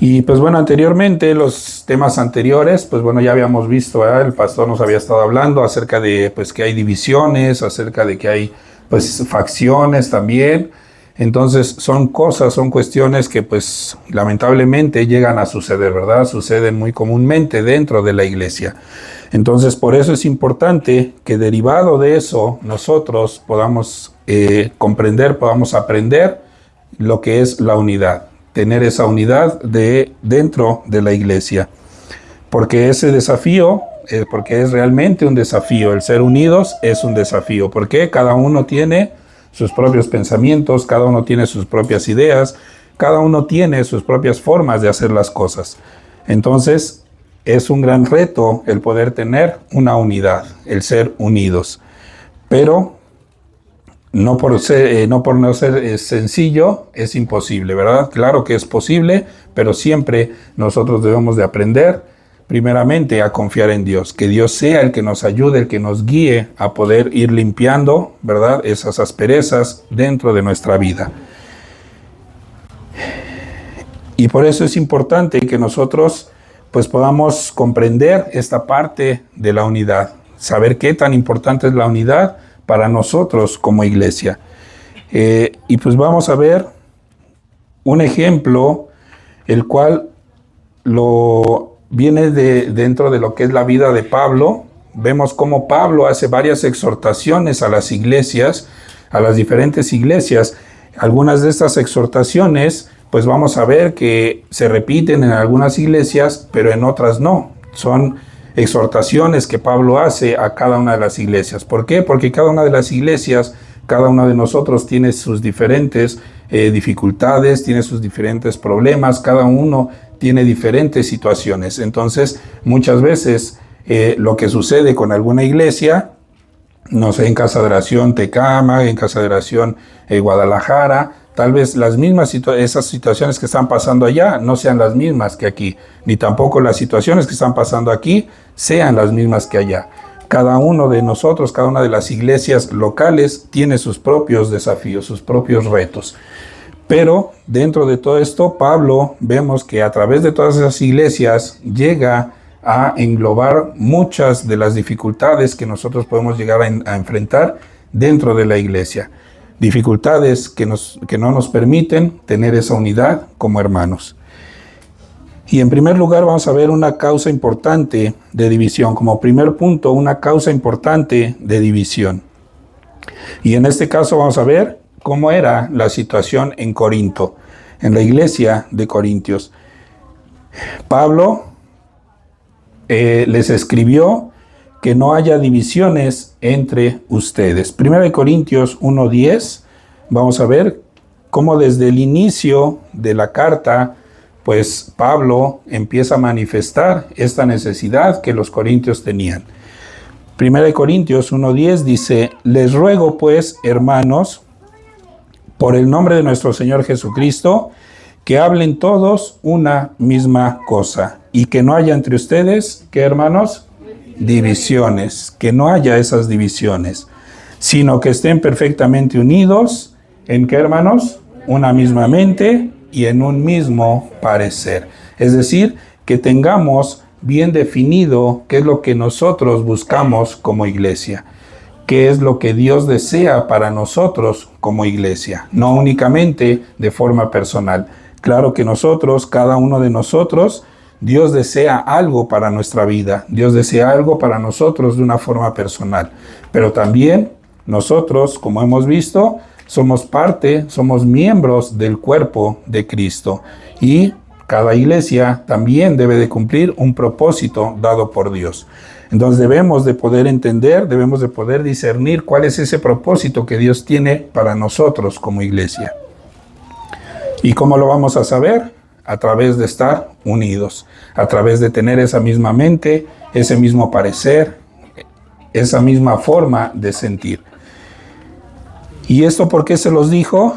Y pues bueno, anteriormente, los temas anteriores, pues bueno, ya habíamos visto, ¿verdad? El pastor nos había estado hablando acerca de pues que hay divisiones, acerca de que hay pues facciones también. Entonces son cosas, son cuestiones que pues lamentablemente llegan a suceder, ¿verdad? Suceden muy comúnmente dentro de la iglesia. Entonces por eso es importante que derivado de eso nosotros podamos comprender, podamos aprender lo que es la unidad, tener esa unidad dentro de la iglesia. Porque ese desafío, porque es realmente un desafío, el ser unidos es un desafío, porque cada uno tiene sus propios pensamientos, cada uno tiene sus propias ideas, cada uno tiene sus propias formas de hacer las cosas. Entonces, es un gran reto el poder tener una unidad, el ser unidos. Pero no por no ser sencillo, es imposible, ¿verdad? Claro que es posible, pero siempre nosotros debemos de aprender, primeramente, a confiar en Dios. Que Dios sea el que nos ayude, el que nos guíe a poder ir limpiando, ¿verdad? Esas asperezas dentro de nuestra vida. Y por eso es importante que nosotros pues podamos comprender esta parte de la unidad, saber qué tan importante es la unidad para nosotros como iglesia. Y pues vamos a ver un ejemplo, el cual viene dentro de lo que es la vida de Pablo. Vemos cómo Pablo hace varias exhortaciones a las iglesias, a las diferentes iglesias. Algunas de estas exhortaciones, pues vamos a ver que se repiten en algunas iglesias, pero en otras no. Son exhortaciones que Pablo hace a cada una de las iglesias. ¿Por qué? Porque cada una de las iglesias, cada uno de nosotros tiene sus diferentes dificultades, tiene sus diferentes problemas, cada uno tiene diferentes situaciones. Entonces, muchas veces lo que sucede con alguna iglesia, no sé, en Casa de Oración Tecama, en Casa de Oración Guadalajara, tal vez esas situaciones que están pasando allá no sean las mismas que aquí, ni tampoco las situaciones que están pasando aquí sean las mismas que allá. Cada uno de nosotros, cada una de las iglesias locales tiene sus propios desafíos, sus propios retos. Pero dentro de todo esto, Pablo, vemos que a través de todas esas iglesias llega a englobar muchas de las dificultades que nosotros podemos llegar a enfrentar dentro de la iglesia. Dificultades que no nos permiten tener esa unidad como hermanos. Y en primer lugar vamos a ver una causa importante de división. Como primer punto, una causa importante de división. Y en este caso vamos a ver cómo era la situación en Corinto, en la iglesia de Corintios. Pablo les escribió que no haya divisiones entre ustedes. 1 Corintios 1:10, vamos a ver cómo desde el inicio de la carta, pues Pablo empieza a manifestar esta necesidad que los corintios tenían. 1 Corintios 1:10 dice: les ruego pues, hermanos, por el nombre de nuestro Señor Jesucristo, que hablen todos una misma cosa, y que no haya entre ustedes, ¿qué, hermanos? Divisiones, que no haya esas divisiones, sino que estén perfectamente unidos, ¿en qué, hermanos? Una misma mente y en un mismo parecer. Es decir, que tengamos bien definido qué es lo que nosotros buscamos como iglesia, qué es lo que Dios desea para nosotros como iglesia, no únicamente de forma personal. Claro que nosotros, cada uno de nosotros, Dios desea algo para nuestra vida, Dios desea algo para nosotros de una forma personal, pero también nosotros, como hemos visto, somos miembros del cuerpo de Cristo, y cada iglesia también debe de cumplir un propósito dado por Dios. Entonces debemos de poder entender, debemos de poder discernir cuál es ese propósito que Dios tiene para nosotros como iglesia. ¿Y cómo lo vamos a saber? A través de estar unidos, a través de tener esa misma mente, ese mismo parecer, esa misma forma de sentir. ¿Y esto por qué se los dijo?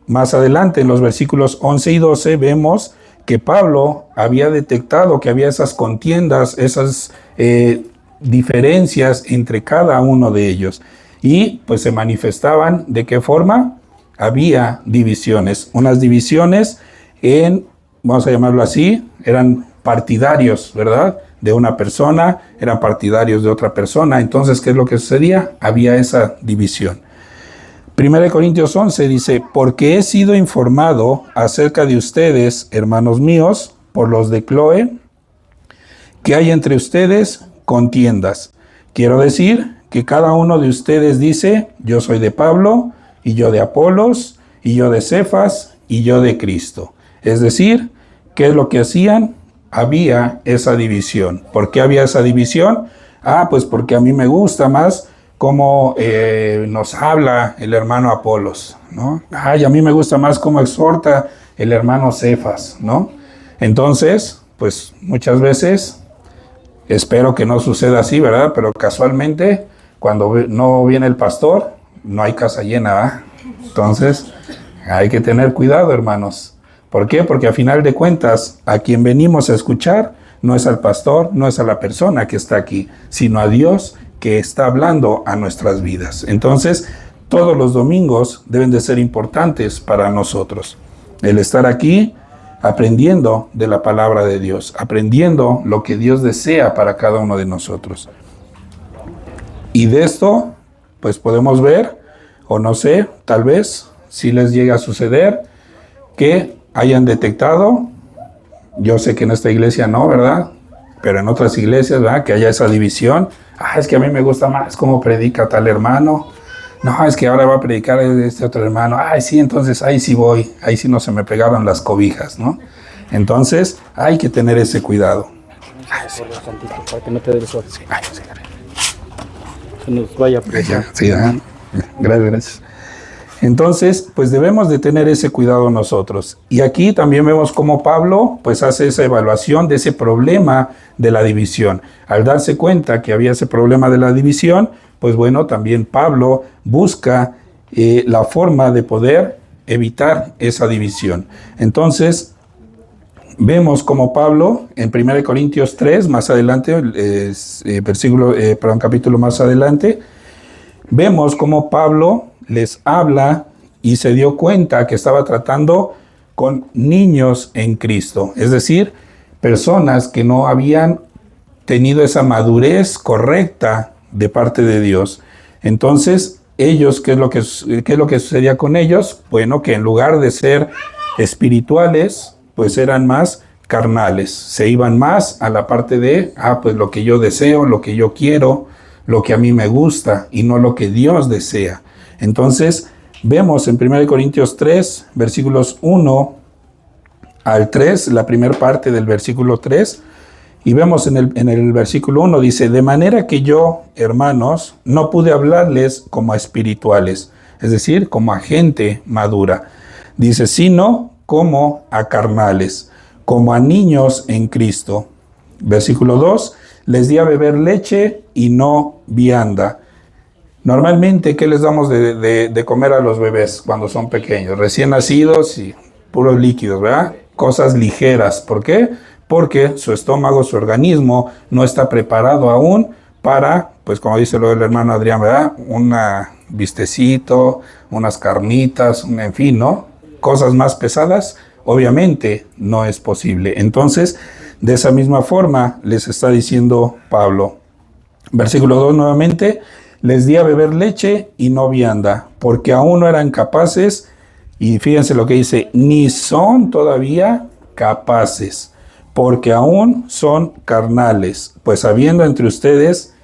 Más adelante, en los versículos 11 y 12, vemos que Pablo había detectado que había esas contiendas, esas diferencias entre cada uno de ellos. Y pues se manifestaban, ¿de qué forma? Había divisiones, unas divisiones en vamos a llamarlo así, eran partidarios, ¿verdad? De una persona, eran partidarios de otra persona. Entonces, ¿qué es lo que sucedía? Había esa división. 1 Corintios 11 dice, porque he sido informado acerca de ustedes, hermanos míos, por los de Cloé, que hay entre ustedes contiendas. Quiero decir que cada uno de ustedes dice, yo soy de Pablo, y yo de Apolos, y yo de Cefas, y yo de Cristo. Es decir, ¿qué es lo que hacían? Había esa división. ¿Por qué había esa división? Pues porque a mí me gusta más cómo nos habla el hermano Apolos, ¿no? A mí me gusta más cómo exhorta el hermano Cefas, ¿no? Entonces, pues muchas veces, espero que no suceda así, ¿verdad? Pero casualmente, cuando no viene el pastor, no hay casa llena, ¿verdad? Entonces, hay que tener cuidado, hermanos. ¿Por qué? Porque a final de cuentas, a quien venimos a escuchar no es al pastor, no es a la persona que está aquí, sino a Dios que está hablando a nuestras vidas. Entonces, todos los domingos deben de ser importantes para nosotros. El estar aquí aprendiendo de la palabra de Dios, aprendiendo lo que Dios desea para cada uno de nosotros. Y de esto, pues podemos ver, o no sé, tal vez, si les llega a suceder, que hayan detectado, yo sé que en esta iglesia no, ¿verdad? Pero en otras iglesias, ¿verdad? Que haya esa división. Es que a mí me gusta más cómo predica tal hermano. No, es que ahora va a predicar este otro hermano. Sí, entonces ahí sí voy. Ahí sí no se me pegaron las cobijas, ¿no? Entonces hay que tener ese cuidado. Para que no te dé suerte. Que nos vaya a apreciar. Sí, gracias. Entonces, pues debemos de tener ese cuidado nosotros. Y aquí también vemos cómo Pablo pues hace esa evaluación de ese problema de la división. Al darse cuenta que había ese problema de la división, pues bueno, también Pablo busca la forma de poder evitar esa división. Entonces, vemos como Pablo en 1 Corintios 3, más adelante, capítulo más adelante, vemos como Pablo les habla y se dio cuenta que estaba tratando con niños en Cristo, es decir, personas que no habían tenido esa madurez correcta de parte de Dios. Entonces, ellos, ¿qué es lo que sucedía con ellos? Bueno, que en lugar de ser espirituales, pues eran más carnales, se iban más a la parte de, pues lo que yo deseo, lo que yo quiero, lo que a mí me gusta y no lo que Dios desea. Entonces, vemos en 1 Corintios 3, versículos 1 al 3, la primera parte del versículo 3, y vemos en el versículo 1, dice, de manera que yo, hermanos, no pude hablarles como a espirituales, es decir, como a gente madura, dice, sino como a carnales, como a niños en Cristo. Versículo 2, les di a beber leche y no vianda. Normalmente, ¿qué les damos de comer a los bebés cuando son pequeños? Recién nacidos y puros líquidos, ¿verdad? Cosas ligeras. ¿Por qué? Porque su estómago, su organismo no está preparado aún para, pues como dice lo del hermano Adrián, ¿verdad? Un bistecito, unas carnitas, en fin, ¿no? Cosas más pesadas, obviamente no es posible. Entonces, de esa misma forma les está diciendo Pablo. Versículo 2 nuevamente, les di a beber leche y no vianda, porque aún no eran capaces, y fíjense lo que dice, ni son todavía capaces, porque aún son carnales, pues habiendo entre ustedes,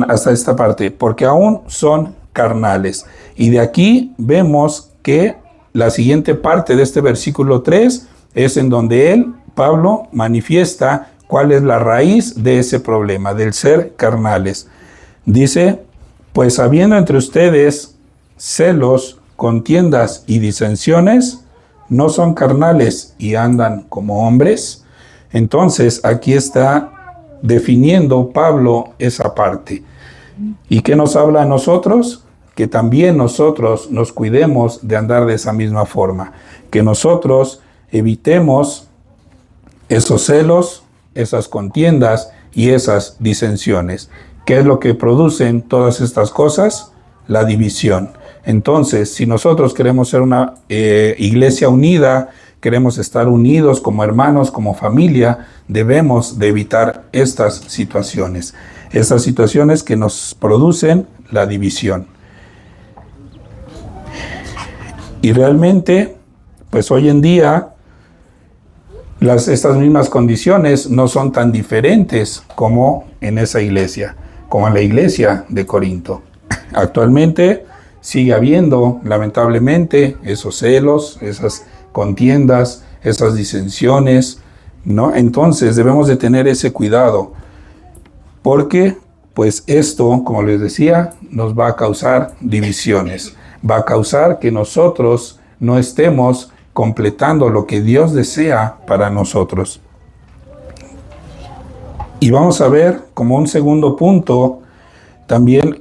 hasta esta parte, porque aún son carnales. Y de aquí vemos que la siguiente parte de este versículo 3 es en donde Pablo, manifiesta cuál es la raíz de ese problema, del ser carnales. Dice, pues habiendo entre ustedes celos, contiendas y disensiones, ¿no son carnales y andan como hombres? Entonces, aquí está definiendo Pablo esa parte. ¿Y qué nos habla a nosotros? Que también nosotros nos cuidemos de andar de esa misma forma. Que nosotros evitemos esos celos, esas contiendas y esas disensiones. ¿Qué es lo que producen todas estas cosas? La división. Entonces, si nosotros queremos ser una iglesia unida, queremos estar unidos como hermanos, como familia, debemos de evitar estas situaciones que nos producen la división. Y realmente, pues hoy en día, estas mismas condiciones no son tan diferentes como en esa iglesia, como en la iglesia de Corinto. Actualmente sigue habiendo, lamentablemente, esos celos, esas contiendas, esas disensiones, ¿no? Entonces debemos de tener ese cuidado, porque pues esto, como les decía, nos va a causar divisiones, va a causar que nosotros no estemos completando lo que Dios desea para nosotros. Y vamos a ver como un segundo punto, también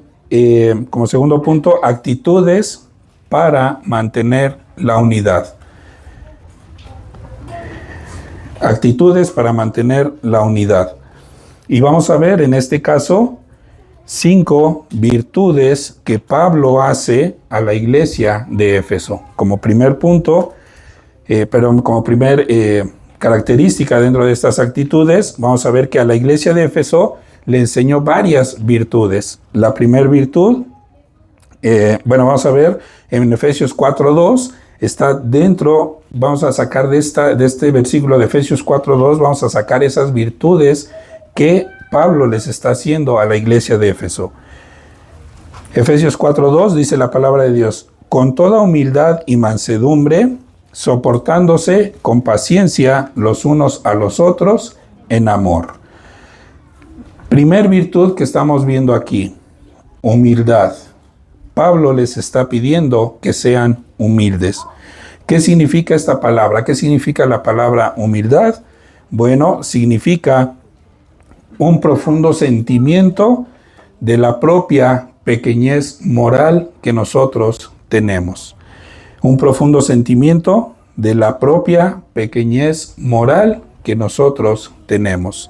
como segundo punto, actitudes para mantener la unidad. Actitudes para mantener la unidad. Y vamos a ver en este caso 5 virtudes que Pablo hace a la iglesia de Éfeso. Como primer punto, como primer característica dentro de estas actitudes, vamos a ver que a la iglesia de Éfeso le enseñó varias virtudes. La primera virtud, vamos a ver en Efesios 4:2, está dentro, vamos a sacar de este versículo de Efesios 4:2, vamos a sacar esas virtudes que Pablo les está haciendo a la iglesia de Éfeso. Efesios 4:2 dice la palabra de Dios: con toda humildad y mansedumbre, soportándose con paciencia los unos a los otros en amor. Primer virtud que estamos viendo aquí, humildad. Pablo les está pidiendo que sean humildes. ¿Qué significa esta palabra? ¿Qué significa la palabra humildad? Bueno, significa un profundo sentimiento de la propia pequeñez moral que nosotros tenemos. Un profundo sentimiento de la propia pequeñez moral que nosotros tenemos.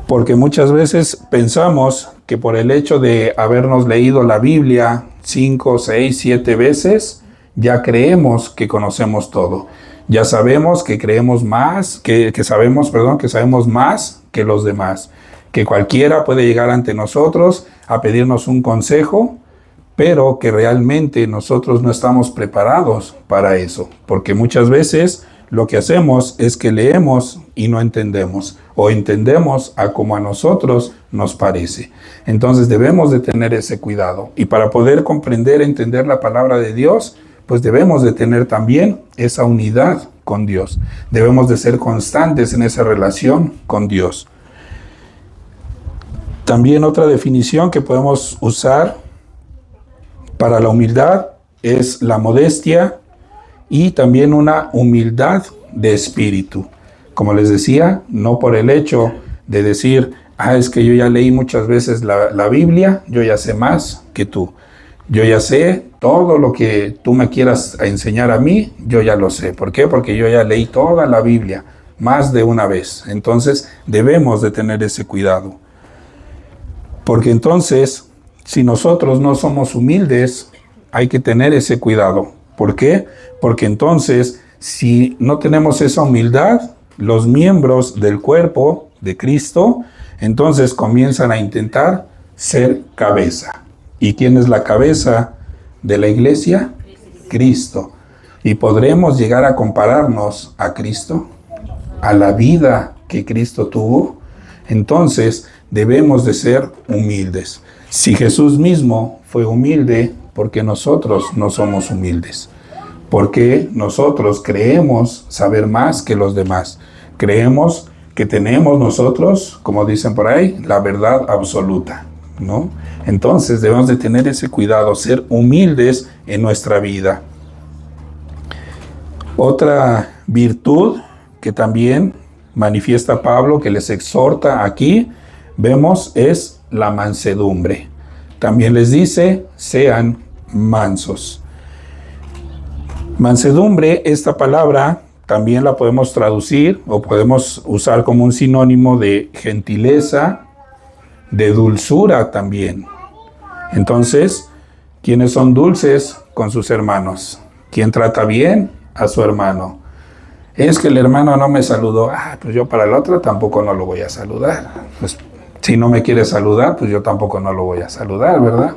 Porque muchas veces pensamos que por el hecho de habernos leído la Biblia 5, 6, 7 veces, ya creemos que conocemos todo. Ya sabemos que creemos más, que sabemos más que los demás. Que cualquiera puede llegar ante nosotros a pedirnos un consejo, pero que realmente nosotros no estamos preparados para eso. Porque muchas veces lo que hacemos es que leemos y no entendemos, o entendemos a como a nosotros nos parece. Entonces debemos de tener ese cuidado. Y para poder comprender, entender la palabra de Dios, pues debemos de tener también esa unidad con Dios. Debemos de ser constantes en esa relación con Dios. También otra definición que podemos usar para la humildad es la modestia y también una humildad de espíritu. Como les decía, no por el hecho de decir, es que yo ya leí muchas veces la Biblia, yo ya sé más que tú. Yo ya sé todo lo que tú me quieras enseñar a mí, yo ya lo sé. ¿Por qué? Porque yo ya leí toda la Biblia más de una vez. Entonces debemos de tener ese cuidado. Porque entonces, si nosotros no somos humildes, hay que tener ese cuidado. ¿Por qué? Porque entonces, si no tenemos esa humildad, los miembros del cuerpo de Cristo, entonces comienzan a intentar ser cabeza. ¿Y quién es la cabeza de la iglesia? Cristo. ¿Y podremos llegar a compararnos a Cristo? ¿A la vida que Cristo tuvo? Entonces, debemos de ser humildes. Si Jesús mismo fue humilde, ¿por qué nosotros no somos humildes? Porque nosotros creemos saber más que los demás. Creemos que tenemos nosotros, como dicen por ahí, la verdad absoluta, ¿no? Entonces debemos de tener ese cuidado, ser humildes en nuestra vida. Otra virtud que también manifiesta Pablo, que les exhorta aquí, vemos, es la mansedumbre. También les dice, sean mansos. Mansedumbre, esta palabra también la podemos traducir o podemos usar como un sinónimo de gentileza, de dulzura también. Entonces, ¿quiénes son dulces con sus hermanos? ¿Quién trata bien a su hermano? Es que el hermano no me saludó. Pues yo para el otro tampoco no lo voy a saludar. Pues si no me quiere saludar, pues yo tampoco no lo voy a saludar, ¿verdad?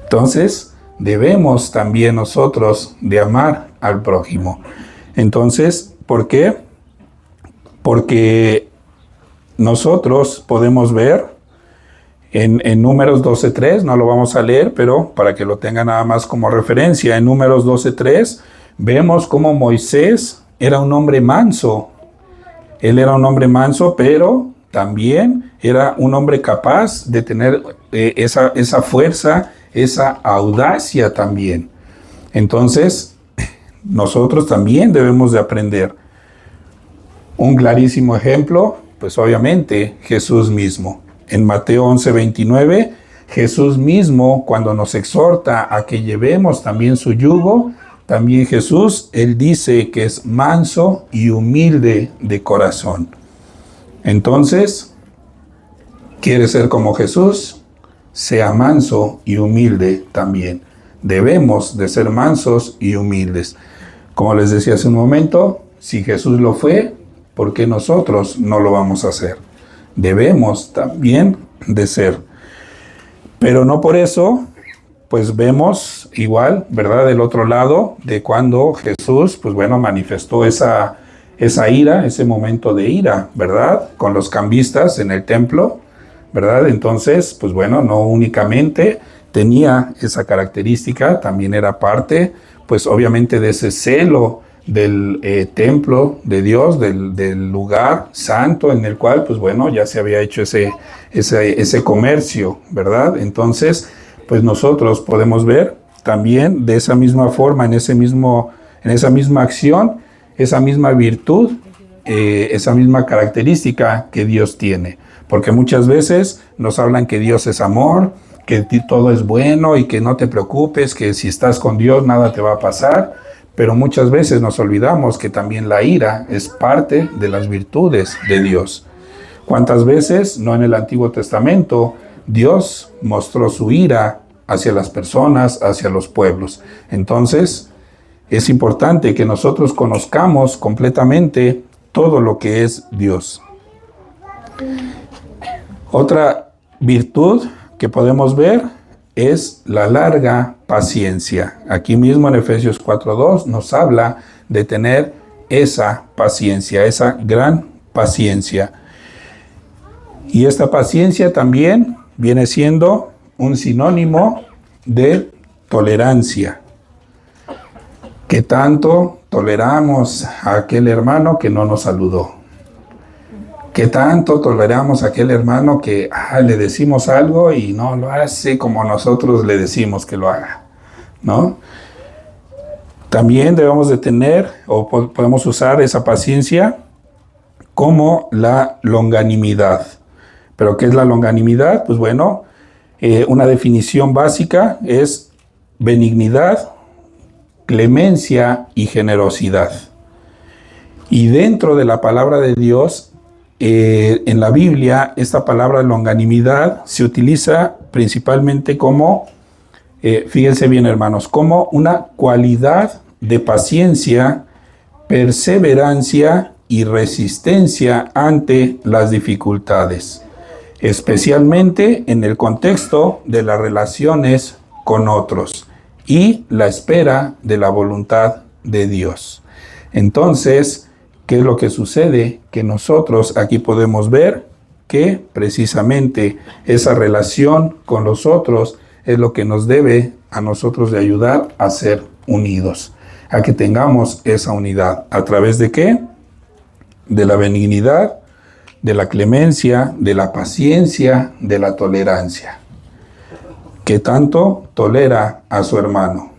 Entonces, debemos también nosotros de amar al prójimo. Entonces, ¿por qué? Porque nosotros podemos ver en Números 12:3, no lo vamos a leer, pero para que lo tengan nada más como referencia, en Números 12:3 vemos cómo Moisés era un hombre manso. Él era un hombre manso, pero también era un hombre capaz de tener esa fuerza, esa audacia también. Entonces, nosotros también debemos de aprender. Un clarísimo ejemplo, pues obviamente Jesús mismo. En Mateo 11:29, Jesús mismo, cuando nos exhorta a que llevemos también su yugo, también Jesús, Él dice que es manso y humilde de corazón. Entonces, ¿quieres ser como Jesús? Sea manso y humilde también. Debemos de ser mansos y humildes. Como les decía hace un momento, si Jesús lo fue, ¿por qué nosotros no lo vamos a hacer? Debemos también de ser. Pero no por eso, pues vemos igual, ¿verdad? Del otro lado, de cuando Jesús, pues bueno, manifestó esa ira, ese momento de ira, ¿verdad? Con los cambistas en el templo, ¿verdad? Entonces, pues bueno, no únicamente tenía esa característica, también era parte, pues obviamente de ese celo del templo de Dios, del lugar santo en el cual, pues bueno, ya se había hecho ese comercio, ¿verdad? Entonces, pues nosotros podemos ver también de esa misma forma, en esa misma acción, esa misma virtud, esa misma característica que Dios tiene. Porque muchas veces nos hablan que Dios es amor, que todo es bueno y que no te preocupes, que si estás con Dios nada te va a pasar. Pero muchas veces nos olvidamos que también la ira es parte de las virtudes de Dios. ¿Cuántas veces, no en el Antiguo Testamento, Dios mostró su ira hacia las personas, hacia los pueblos? Entonces, es importante que nosotros conozcamos completamente todo lo que es Dios. Otra virtud que podemos ver es la larga paciencia. Aquí mismo en Efesios 4:2 nos habla de tener esa paciencia, esa gran paciencia. Y esta paciencia también viene siendo un sinónimo de tolerancia. ¿Qué tanto toleramos a aquel hermano que no nos saludó? ¿Qué tanto toleramos a aquel hermano que le decimos algo y no lo hace como nosotros le decimos que lo haga? ¿No? También debemos de tener, o podemos usar esa paciencia como la longanimidad. ¿Pero qué es la longanimidad? Pues bueno, una definición básica es benignidad, clemencia y generosidad. Y dentro de la palabra de Dios, en la Biblia, esta palabra longanimidad se utiliza principalmente como, fíjense bien hermanos, como una cualidad de paciencia, perseverancia y resistencia ante las dificultades, especialmente en el contexto de las relaciones con otros y la espera de la voluntad de Dios. Entonces, ¿qué es lo que sucede? Que nosotros aquí podemos ver que precisamente esa relación con los otros es lo que nos debe a nosotros de ayudar a ser unidos, a que tengamos esa unidad. ¿A través de qué? De la benignidad, de la clemencia, de la paciencia, de la tolerancia. ¿Qué tanto tolera a su hermano?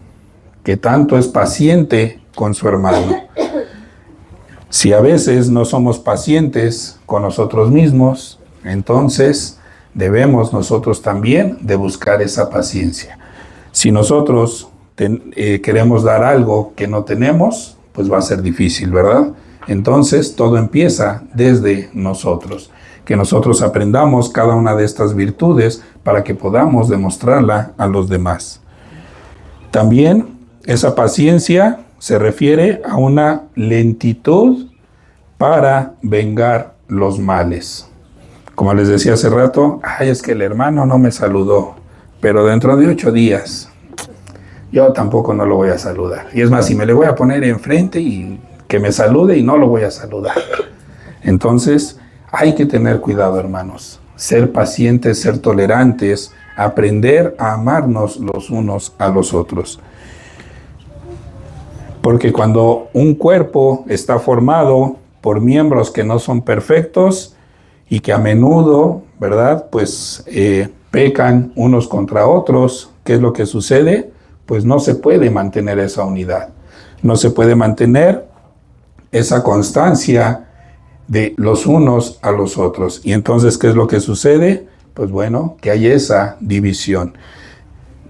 ¿Qué tanto es paciente con su hermano? Si a veces no somos pacientes con nosotros mismos, entonces debemos nosotros también de buscar esa paciencia. Si nosotros queremos dar algo que no tenemos, pues va a ser difícil, ¿verdad? Entonces todo empieza desde nosotros. Que nosotros aprendamos cada una de estas virtudes para que podamos demostrarla a los demás. También esa paciencia se refiere a una lentitud para vengar los males. Como les decía hace rato, es que el hermano no me saludó, pero dentro de 8 días yo tampoco no lo voy a saludar. Y es más, si me le voy a poner enfrente y que me salude y no lo voy a saludar. Entonces, hay que tener cuidado, hermanos. Ser pacientes, ser tolerantes, aprender a amarnos los unos a los otros. Porque cuando un cuerpo está formado por miembros que no son perfectos y que a menudo, ¿verdad?, pues pecan unos contra otros, ¿qué es lo que sucede? Pues no se puede mantener esa unidad. No se puede mantener esa constancia de los unos a los otros. Y entonces, ¿qué es lo que sucede? Pues bueno, que hay esa división.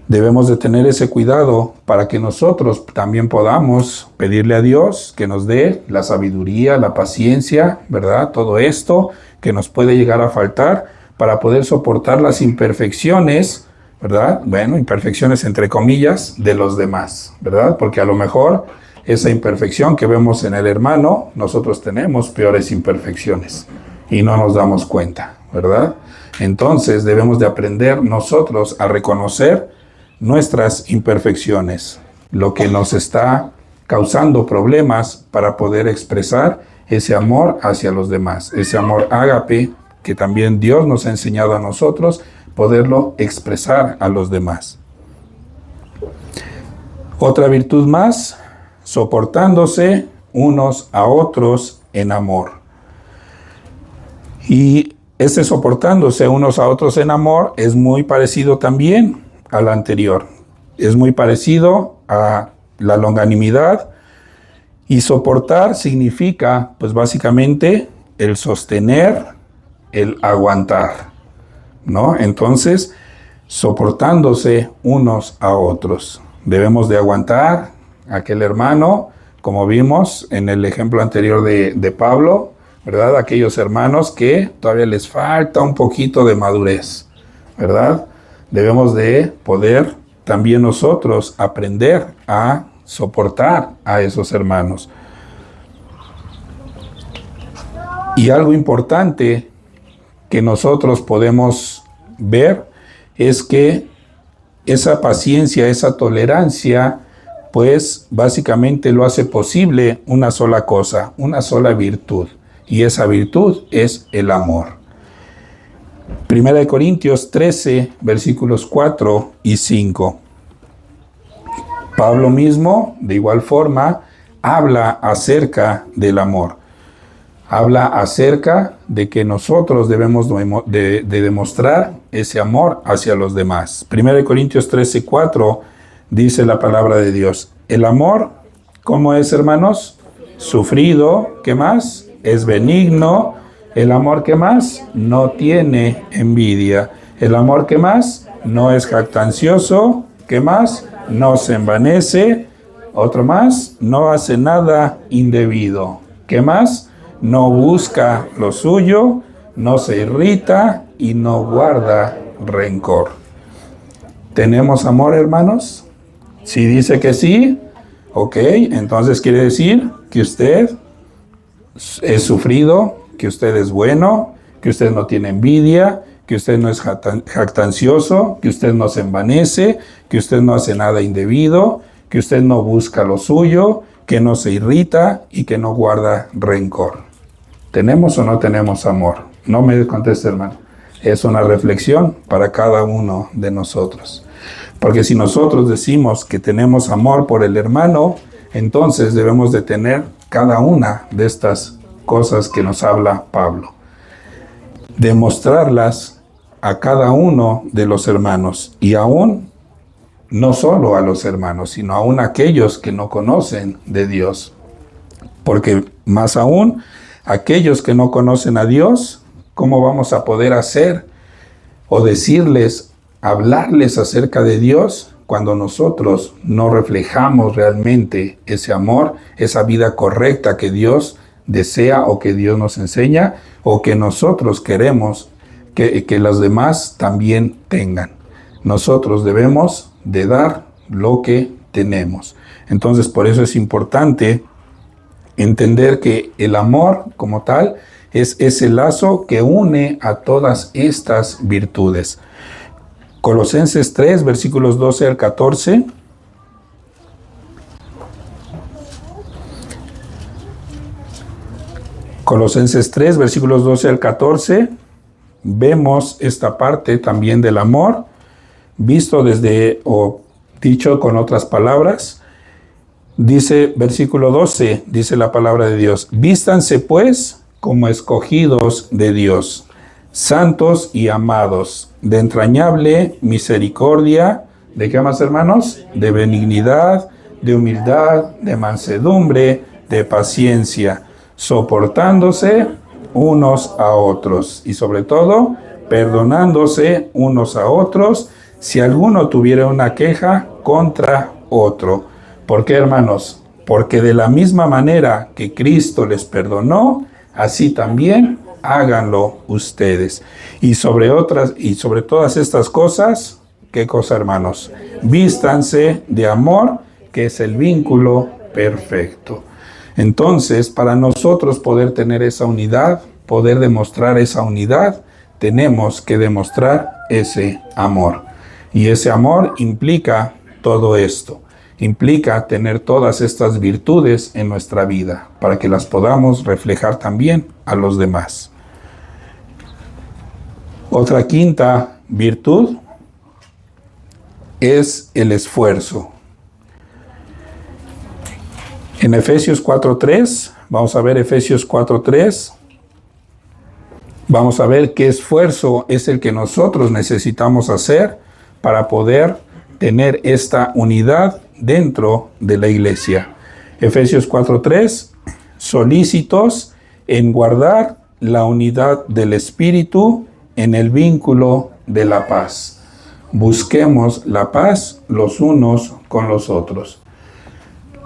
Debemos de tener ese cuidado para que nosotros también podamos pedirle a Dios que nos dé la sabiduría, la paciencia, ¿verdad? Todo esto que nos puede llegar a faltar para poder soportar las imperfecciones, ¿verdad? Bueno, imperfecciones entre comillas de los demás, ¿verdad? Porque a lo mejor esa imperfección que vemos en el hermano, nosotros tenemos peores imperfecciones y no nos damos cuenta, ¿verdad? Entonces debemos de aprender nosotros a reconocer nuestras imperfecciones, lo que nos está causando problemas para poder expresar ese amor hacia los demás, ese amor ágape que también Dios nos ha enseñado a nosotros, poderlo expresar a los demás. Otra virtud más, soportándose unos a otros en amor. Y este soportándose unos a otros en amor es muy parecido también al anterior. Es muy parecido a la longanimidad, y soportar significa, pues básicamente, el sostener, el aguantar, ¿no? Entonces, soportándose unos a otros. Debemos de aguantar a aquel hermano, como vimos en el ejemplo anterior de Pablo, ¿verdad? Aquellos hermanos que todavía les falta un poquito de madurez, ¿verdad? Debemos de poder también nosotros aprender a soportar a esos hermanos. Y algo importante que nosotros podemos ver es que esa paciencia, esa tolerancia, pues básicamente lo hace posible una sola cosa, una sola virtud. Y esa virtud es el amor. Primera de Corintios 13, versículos 4 y 5. Pablo mismo, de igual forma, habla acerca del amor. Habla acerca de que nosotros debemos de demostrar ese amor hacia los demás. Primera de Corintios 13, 4 dice la palabra de Dios. El amor, ¿cómo es, hermanos? Sufrido, ¿qué más? Es benigno. El amor, ¿qué más? No tiene envidia. El amor, ¿qué más? No es jactancioso. ¿Qué más? No se envanece. Otro más, no hace nada indebido. ¿Qué más? No busca lo suyo, no se irrita y no guarda rencor. ¿Tenemos amor, hermanos? Si dice que sí, ok, entonces quiere decir que usted es sufrido, que usted es bueno, que usted no tiene envidia, que usted no es jactancioso, que usted no se envanece, que usted no hace nada indebido, que usted no busca lo suyo, que no se irrita y que no guarda rencor. ¿Tenemos o no tenemos amor? No me conteste, hermano. Es una reflexión para cada uno de nosotros. Porque si nosotros decimos que tenemos amor por el hermano, entonces debemos de tener cada una de estas cosas que nos habla Pablo. Demostrarlas a cada uno de los hermanos, y aún no solo a los hermanos, sino aún a aquellos que no conocen de Dios. Porque más aún, aquellos que no conocen a Dios, ¿cómo vamos a poder hacer o decirles, hablarles acerca de Dios cuando nosotros no reflejamos realmente ese amor, esa vida correcta que Dios desea o que Dios nos enseña o que nosotros queremos que los demás también tengan? Nosotros debemos de dar lo que tenemos. Entonces, por eso es importante entender que el amor como tal es ese lazo que une a todas estas virtudes. Colosenses 3, versículos 12 al 14. Colosenses 3, versículos 12 al 14. Vemos esta parte también del amor, visto desde, o dicho con otras palabras. Dice, versículo 12, dice la palabra de Dios: vístanse pues como escogidos de Dios, santos y amados, de entrañable misericordia. ¿De qué más, hermanos? De benignidad, de humildad, de mansedumbre, de paciencia, soportándose unos a otros y sobre todo perdonándose unos a otros si alguno tuviera una queja contra otro. ¿Por qué, hermanos? Porque de la misma manera que Cristo les perdonó, así también háganlo ustedes. Y sobre todas estas cosas, ¿qué cosa, hermanos? Vístanse de amor, que es el vínculo perfecto. Entonces, para nosotros poder tener esa unidad, poder demostrar esa unidad, tenemos que demostrar ese amor. Y ese amor implica todo esto. Implica tener todas estas virtudes en nuestra vida, para que las podamos reflejar también a los demás. Otra quinta virtud es el esfuerzo. En Efesios 4:3, vamos a ver Efesios 4:3, vamos a ver qué esfuerzo es el que nosotros necesitamos hacer para poder tener esta unidad dentro de la iglesia. Efesios 4:3, solícitos en guardar la unidad del Espíritu en el vínculo de la paz. Busquemos la paz los unos con los otros.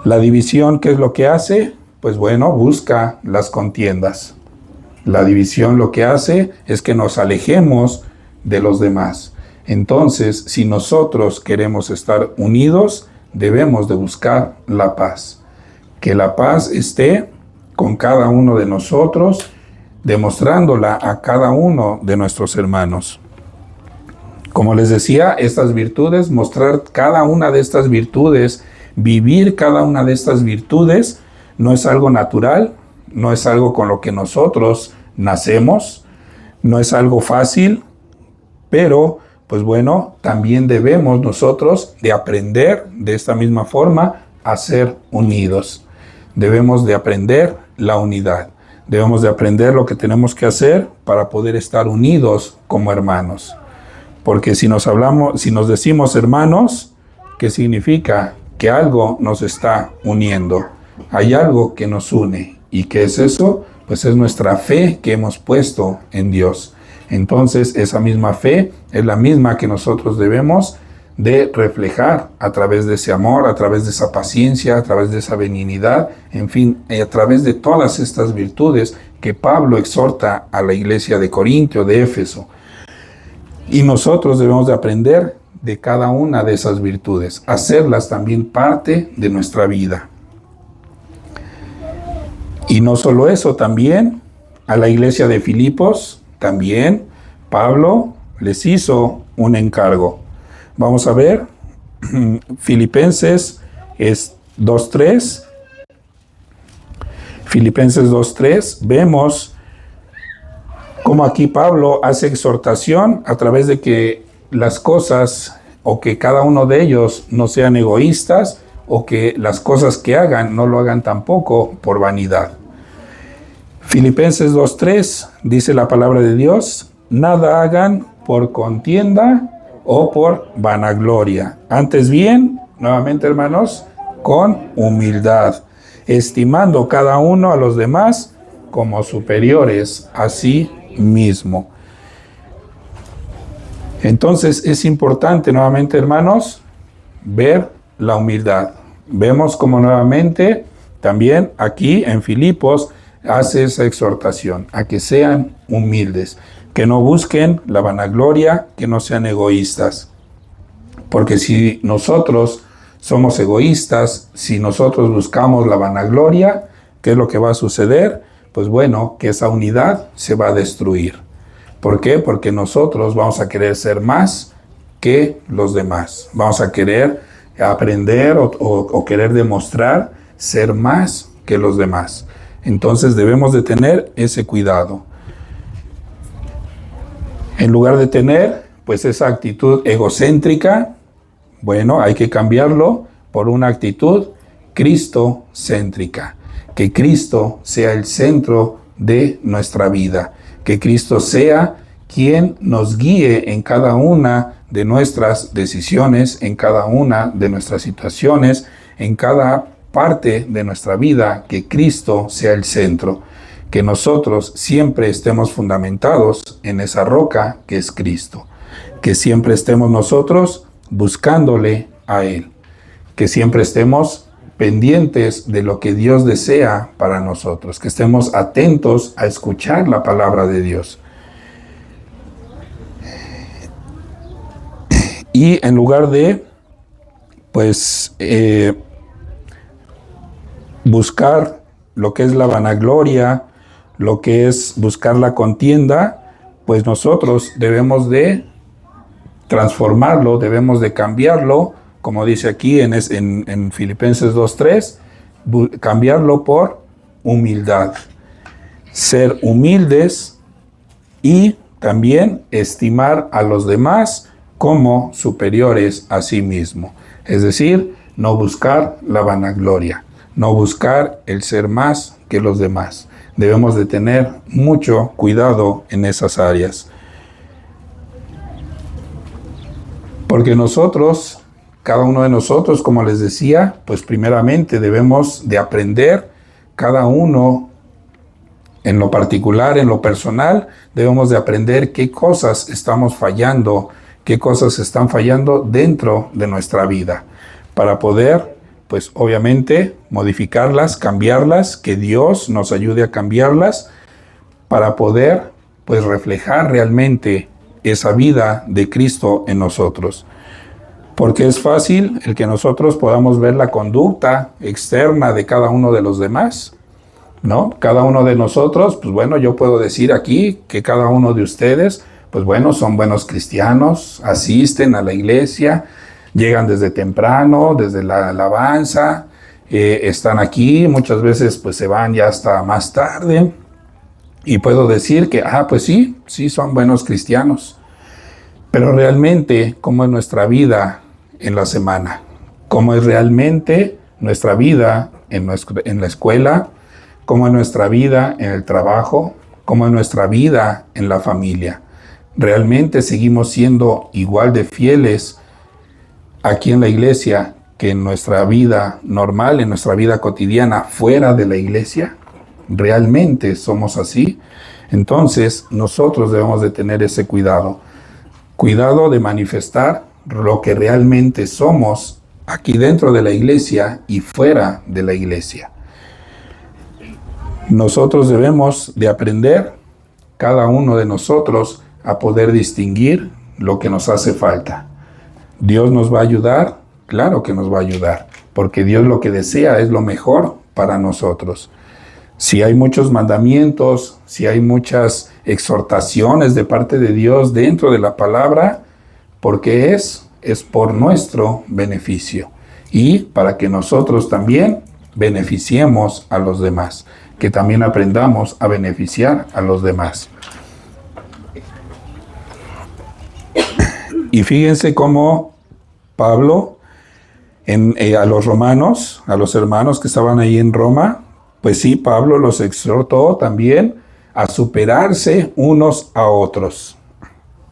La división, ¿qué es lo que hace? Pues bueno, busca las contiendas. La división lo que hace es que nos alejemos de los demás. Entonces, si nosotros queremos estar unidos, debemos de buscar la paz. Que la paz esté con cada uno de nosotros, demostrándola a cada uno de nuestros hermanos. Como les decía, estas virtudes, mostrar cada una de estas virtudes, vivir cada una de estas virtudes, no es algo natural, no es algo con lo que nosotros nacemos, no es algo fácil, pero pues bueno, también debemos nosotros de aprender de esta misma forma a ser unidos. Debemos de aprender la unidad. Debemos de aprender lo que tenemos que hacer para poder estar unidos como hermanos. Porque si nos decimos hermanos, ¿qué significa? Que algo nos está uniendo. Hay algo que nos une. ¿Y qué es eso? Pues es nuestra fe que hemos puesto en Dios. Entonces, esa misma fe es la misma que nosotros debemos de reflejar a través de ese amor, a través de esa paciencia, a través de esa benignidad, en fin, a través de todas estas virtudes que Pablo exhorta a la iglesia de Corintio, de Éfeso. Y nosotros debemos de aprender de cada una de esas virtudes, hacerlas también parte de nuestra vida. Y no solo eso, también a la iglesia de Filipos, también Pablo les hizo un encargo. Vamos a ver, Filipenses 2:3. Filipenses 2:3, vemos cómo aquí Pablo hace exhortación a través de que las cosas, o que cada uno de ellos no sean egoístas, o que las cosas que hagan no lo hagan tampoco por vanidad. Filipenses 2:3 dice la palabra de Dios: nada hagan por contienda o por vanagloria. Antes bien, nuevamente hermanos, con humildad, estimando cada uno a los demás como superiores a sí mismo. Entonces es importante nuevamente, hermanos, ver la humildad. Vemos como nuevamente también aquí en Filipos hace esa exhortación a que sean humildes, que no busquen la vanagloria, que no sean egoístas. Porque si nosotros somos egoístas, si nosotros buscamos la vanagloria, ¿qué es lo que va a suceder? Pues bueno, que esa unidad se va a destruir. ¿Por qué? Porque nosotros vamos a querer ser más que los demás. Vamos a querer aprender o querer demostrar ser más que los demás. Entonces debemos de tener ese cuidado. En lugar de tener pues esa actitud egocéntrica, bueno, hay que cambiarlo por una actitud cristocéntrica. Que Cristo sea el centro de nuestra vida. Que Cristo sea quien nos guíe en cada una de nuestras decisiones, en cada una de nuestras situaciones, en cada parte de nuestra vida, que Cristo sea el centro. Que nosotros siempre estemos fundamentados en esa roca que es Cristo. Que siempre estemos nosotros buscándole a Él. Que siempre estemos pendientes de lo que Dios desea para nosotros. Que estemos atentos a escuchar la palabra de Dios. Y en lugar de, pues, buscar lo que es la vanagloria, lo que es buscar la contienda, pues nosotros debemos de transformarlo, debemos de cambiarlo, como dice aquí en Filipenses 2:3, cambiarlo por humildad. Ser humildes y también estimar a los demás como superiores a sí mismo. Es decir, no buscar la vanagloria, no buscar el ser más que los demás. Debemos de tener mucho cuidado en esas áreas. Porque nosotros, cada uno de nosotros, como les decía, pues primeramente debemos de aprender cada uno en lo particular, en lo personal, debemos de aprender qué cosas estamos fallando, qué cosas están fallando dentro de nuestra vida, para poder, pues obviamente, modificarlas, cambiarlas, que Dios nos ayude a cambiarlas, para poder, pues, reflejar realmente esa vida de Cristo en nosotros. Porque es fácil el que nosotros podamos ver la conducta externa de cada uno de los demás, ¿no? Cada uno de nosotros, pues bueno, yo puedo decir aquí que cada uno de ustedes, pues bueno, son buenos cristianos, asisten a la iglesia, llegan desde temprano, desde la alabanza, están aquí, muchas veces pues se van ya hasta más tarde, y puedo decir que, pues sí son buenos cristianos, pero realmente, ¿cómo es nuestra vida en la semana? ¿Cómo es realmente nuestra vida en la escuela? ¿Cómo es nuestra vida en el trabajo? ¿Cómo es nuestra vida en la familia? ¿Realmente seguimos siendo igual de fieles aquí en la iglesia que en nuestra vida normal, en nuestra vida cotidiana fuera de la iglesia? ¿Realmente somos así? Entonces, nosotros debemos de tener ese cuidado. Cuidado de manifestar lo que realmente somos aquí dentro de la iglesia y fuera de la iglesia. Nosotros debemos de aprender, cada uno de nosotros, a poder distinguir lo que nos hace falta. ¿Dios nos va a ayudar? Claro que nos va a ayudar, porque Dios lo que desea es lo mejor para nosotros. Si hay muchos mandamientos, si hay muchas exhortaciones de parte de Dios dentro de la palabra, porque es por nuestro beneficio y para que nosotros también beneficiemos a los demás, que también aprendamos a beneficiar a los demás. Y fíjense cómo Pablo, a los romanos, a los hermanos que estaban ahí en Roma, pues sí, Pablo los exhortó también a superarse unos a otros.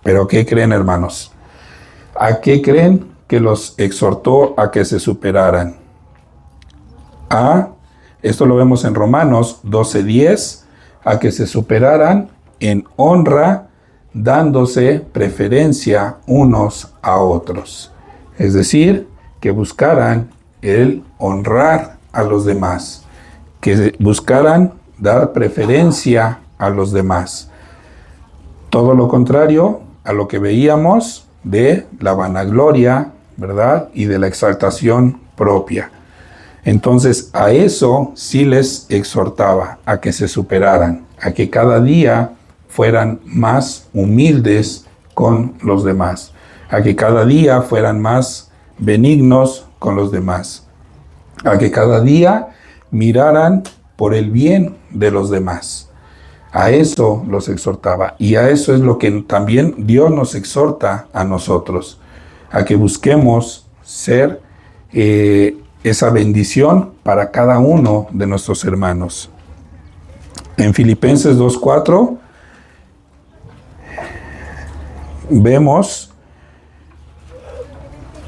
¿Pero qué creen, hermanos? ¿A qué creen que los exhortó a que se superaran? Esto lo vemos en Romanos 12:10, a que se superaran en honra, dándose preferencia unos a otros. Es decir, que buscaran el honrar a los demás, que buscaran dar preferencia a los demás. Todo lo contrario a lo que veíamos de la vanagloria, ¿verdad? Y de la exaltación propia. Entonces, a eso sí les exhortaba, a que se superaran, a que cada día fueran más humildes con los demás, a que cada día fueran más benignos con los demás, a que cada día miraran por el bien de los demás. A eso los exhortaba, y a eso es lo que también Dios nos exhorta a nosotros, a que busquemos ser esa bendición para cada uno de nuestros hermanos. En Filipenses 2:4 vemos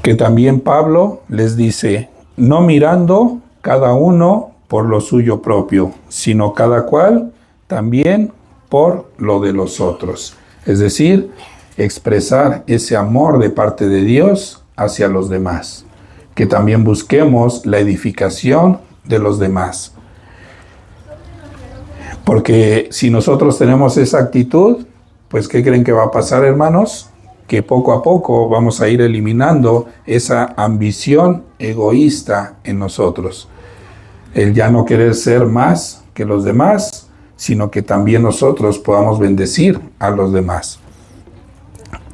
que también Pablo les dice, no mirando cada uno por lo suyo propio, sino cada cual también por lo de los otros. Es decir, expresar ese amor de parte de Dios hacia los demás. Que también busquemos la edificación de los demás. Porque si nosotros tenemos esa actitud, pues ¿qué creen que va a pasar, hermanos? Que poco a poco vamos a ir eliminando esa ambición egoísta en nosotros. El ya no querer ser más que los demás, sino que también nosotros podamos bendecir a los demás.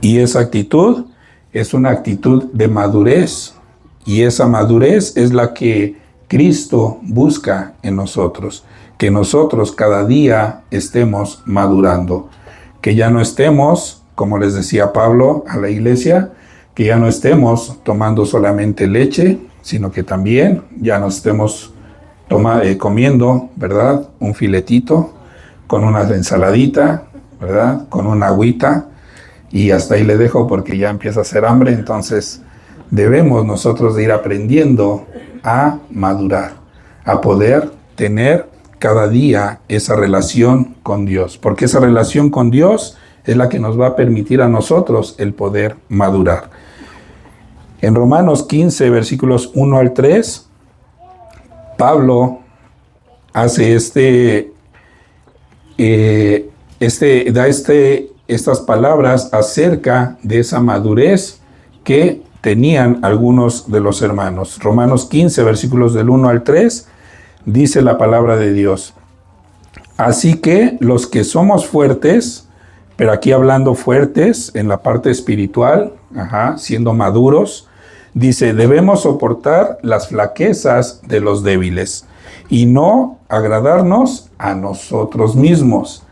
Y esa actitud es una actitud de madurez. Y esa madurez es la que Cristo busca en nosotros. Que nosotros cada día estemos madurando. Que ya no estemos, como les decía Pablo a la iglesia, que ya no estemos tomando solamente leche, sino que también ya no estemos comiendo, ¿verdad? Un filetito con una ensaladita, ¿verdad? Con una agüita. Y hasta ahí le dejo porque ya empieza a hacer hambre, entonces debemos nosotros de ir aprendiendo a madurar, a poder tener cada día esa relación con Dios, porque esa relación con Dios es la que nos va a permitir a nosotros el poder madurar. En Romanos 15, versículos 1 al 3, Pablo hace estas palabras acerca de esa madurez que tenían algunos de los hermanos. Romanos 15, versículos del 1 al 3, dice la palabra de Dios. Así que los que somos fuertes, pero aquí hablando fuertes en la parte espiritual, siendo maduros, dice, debemos soportar las flaquezas de los débiles y no agradarnos a nosotros mismos.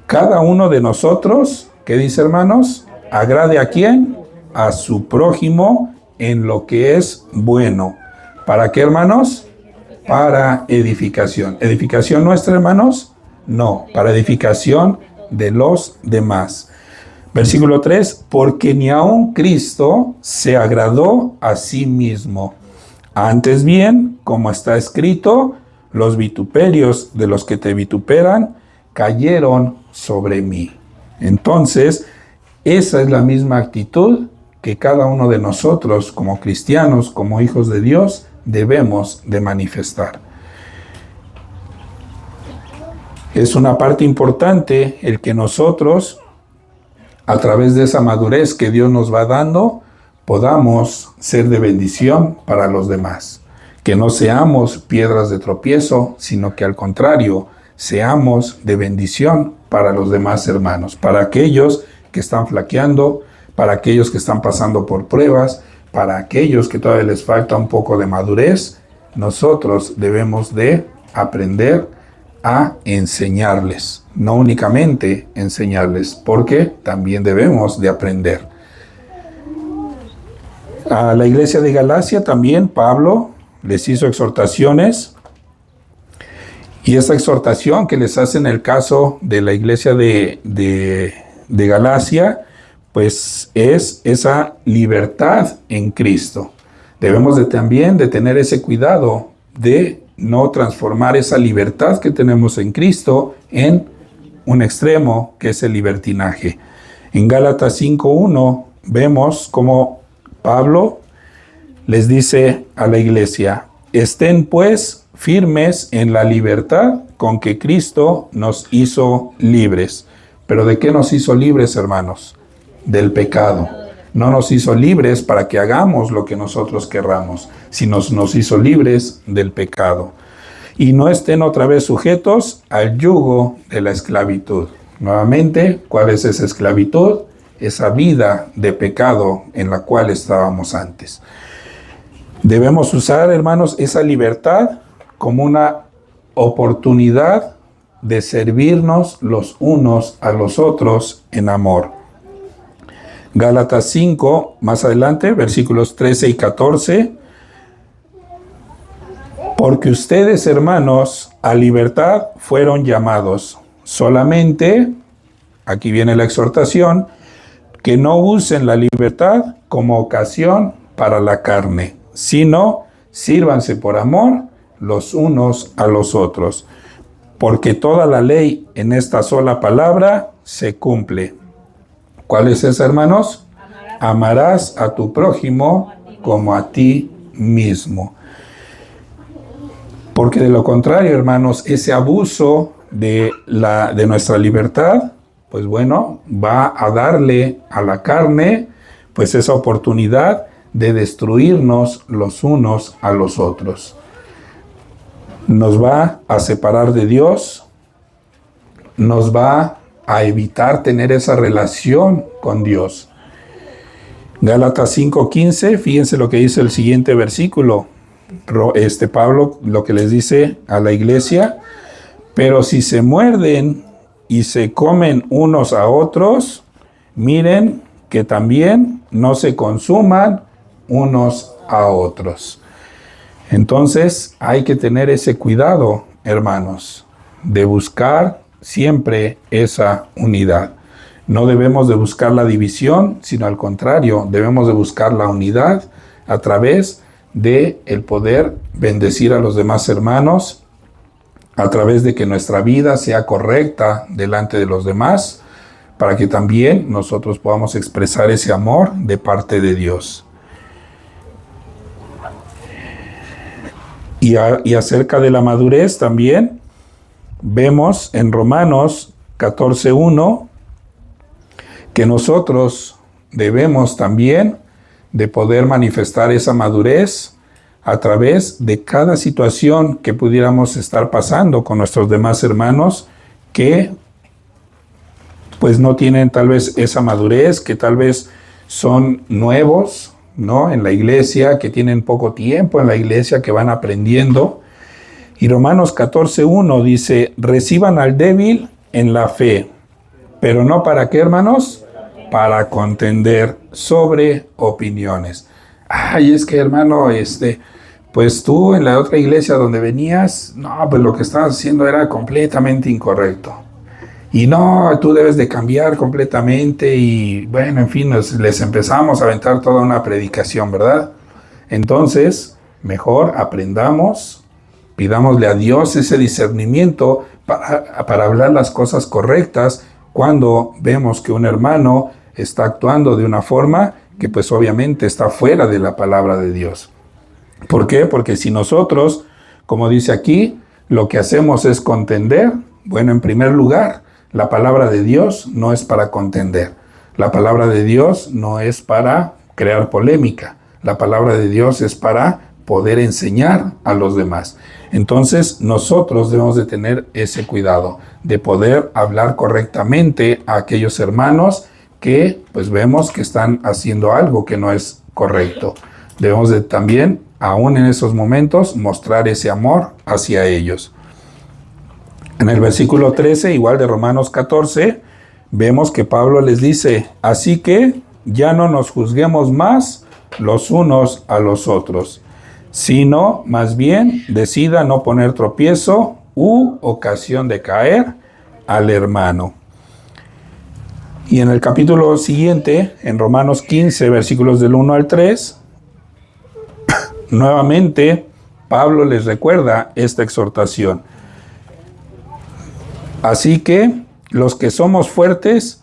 Cada uno de nosotros, ¿qué dice, hermanos? ¿Agrade a quién? A su prójimo en lo que es bueno. ¿Para qué, hermanos? Para edificación. ¿Edificación nuestra, hermanos? No, para edificación de los demás. Versículo 3, porque ni aun Cristo se agradó a sí mismo. Antes bien, como está escrito, los vituperios de los que te vituperan cayeron sobre mí. Entonces, esa es la misma actitud que cada uno de nosotros, como cristianos, como hijos de Dios, debemos de manifestar. Es una parte importante el que nosotros, a través de esa madurez que Dios nos va dando, podamos ser de bendición para los demás. Que no seamos piedras de tropiezo, sino que al contrario, seamos de bendición para los demás hermanos, para aquellos que están flaqueando, para aquellos que están pasando por pruebas, para aquellos que todavía les falta un poco de madurez. Nosotros debemos de aprender a enseñarles, no únicamente enseñarles, porque también debemos de aprender. A la iglesia de Galacia también Pablo les hizo exhortaciones, y esta exhortación que les hace en el caso de la iglesia de Galacia, pues es esa libertad en Cristo. Debemos también de tener ese cuidado de no transformar esa libertad que tenemos en Cristo en un extremo que es el libertinaje. En Gálatas 5:1 vemos cómo Pablo les dice a la iglesia, estén pues firmes en la libertad con que Cristo nos hizo libres. ¿Pero de qué nos hizo libres, hermanos? Del pecado. No nos hizo libres para que hagamos lo que nosotros querramos, sino nos hizo libres del pecado. Y no estén otra vez sujetos al yugo de la esclavitud. Nuevamente, ¿cuál es esa esclavitud? Esa vida de pecado en la cual estábamos antes. Debemos usar, hermanos, esa libertad como una oportunidad de servirnos los unos a los otros en amor. Gálatas 5, más adelante, versículos 13 y 14. Porque ustedes, hermanos, a libertad fueron llamados. Solamente, aquí viene la exhortación, que no usen la libertad como ocasión para la carne, sino sírvanse por amor los unos a los otros. Porque toda la ley en esta sola palabra se cumple. ¿Cuál es esa, hermanos? Amarás a tu prójimo como a ti mismo. Porque de lo contrario, hermanos, ese abuso de nuestra libertad, pues bueno, va a darle a la carne, pues esa oportunidad de destruirnos los unos a los otros. Nos va a separar de Dios, nos va a evitar tener esa relación con Dios. Gálatas 5:15, fíjense lo que dice el siguiente versículo. Pablo lo que les dice a la iglesia: pero si se muerden y se comen unos a otros, miren que también no se consuman unos a otros. Entonces hay que tener ese cuidado, hermanos, de buscar siempre esa unidad. No debemos de buscar la división, sino al contrario, debemos de buscar la unidad a través de el poder bendecir a los demás hermanos, a través de que nuestra vida sea correcta delante de los demás, para que también nosotros podamos expresar ese amor de parte de Dios. Y acerca de la madurez también, vemos en Romanos 14:1 que nosotros debemos también de poder manifestar esa madurez a través de cada situación que pudiéramos estar pasando con nuestros demás hermanos que pues no tienen tal vez esa madurez, que tal vez son nuevos, ¿no?, en la iglesia, que tienen poco tiempo en la iglesia, que van aprendiendo. Y Romanos 14:1 dice: reciban al débil en la fe, pero no para qué, hermanos, para contender sobre opiniones. Ay, es que, hermano, pues tú en la otra iglesia donde venías, no, pues lo que estabas haciendo era completamente incorrecto. Y no, tú debes de cambiar completamente. Y bueno, en fin, les empezamos a aventar toda una predicación, ¿verdad? Entonces, mejor aprendamos, pidámosle a Dios ese discernimiento para hablar las cosas correctas cuando vemos que un hermano está actuando de una forma que pues obviamente está fuera de la palabra de Dios. ¿Por qué? Porque si nosotros, como dice aquí, lo que hacemos es contender, bueno, en primer lugar, la palabra de Dios no es para contender. La palabra de Dios no es para crear polémica. La palabra de Dios es para poder enseñar a los demás. Entonces, nosotros debemos de tener ese cuidado de poder hablar correctamente a aquellos hermanos que pues vemos que están haciendo algo que no es correcto. Debemos de también, aún en esos momentos, mostrar ese amor hacia ellos. En el versículo 13, igual de Romanos 14, vemos que Pablo les dice: así que ya no nos juzguemos más los unos a los otros, sino más bien decida no poner tropiezo u ocasión de caer al hermano. Y en el capítulo siguiente, en Romanos 15, versículos del 1 al 3, nuevamente Pablo les recuerda esta exhortación. Así que los que somos fuertes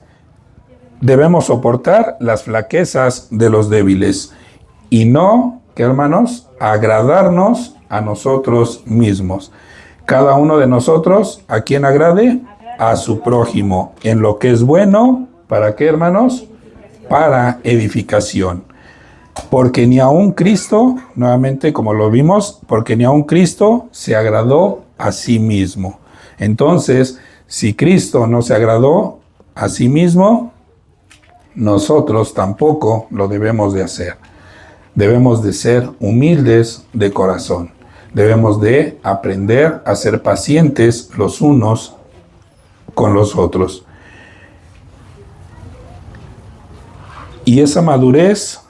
debemos soportar las flaquezas de los débiles y no, ¿qué, hermanos?, agradarnos a nosotros mismos. Cada uno de nosotros, ¿a quién agrade? A su prójimo, en lo que es bueno. ¿Para qué, hermanos? para edificación. Porque ni aun Cristo, nuevamente como lo vimos, porque ni aun Cristo se agradó a sí mismo. Entonces, si Cristo no se agradó a sí mismo, nosotros tampoco lo debemos de hacer. Debemos de ser humildes de corazón. Debemos de aprender a ser pacientes los unos con los otros. Y esa madurez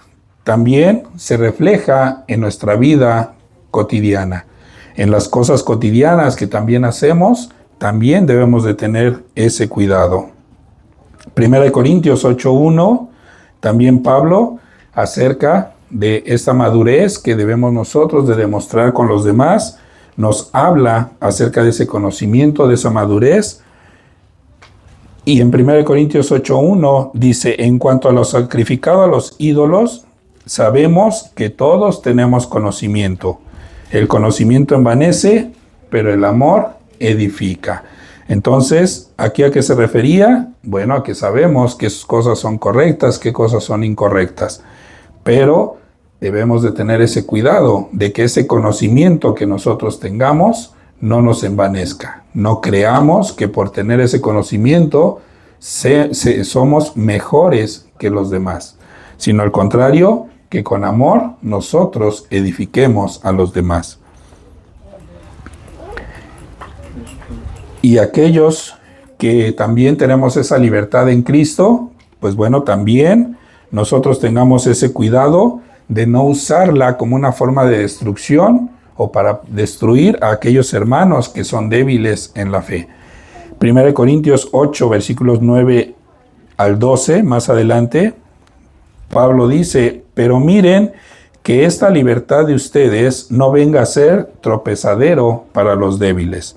también se refleja en nuestra vida cotidiana. En las cosas cotidianas que también hacemos, también debemos de tener ese cuidado. 1 Corintios 8:1, también Pablo, acerca de esta madurez que debemos nosotros de demostrar con los demás, nos habla acerca de ese conocimiento, de esa madurez. Y en 1 Corintios 8:1 dice, en cuanto a lo sacrificado a los ídolos, sabemos que todos tenemos conocimiento. El conocimiento envanece, pero el amor edifica. Entonces, ¿aquí a qué se refería? Bueno, a que sabemos qué cosas son correctas, qué cosas son incorrectas. Pero debemos de tener ese cuidado de que ese conocimiento que nosotros tengamos no nos envanezca. No creamos que por tener ese conocimiento somos mejores que los demás, sino al contrario, que con amor nosotros edifiquemos a los demás. Y aquellos que también tenemos esa libertad en Cristo, pues bueno, también nosotros tengamos ese cuidado de no usarla como una forma de destrucción o para destruir a aquellos hermanos que son débiles en la fe. 1 Corintios 8, versículos 9 al 12, más adelante, Pablo dice, pero miren que esta libertad de ustedes no venga a ser tropezadero para los débiles.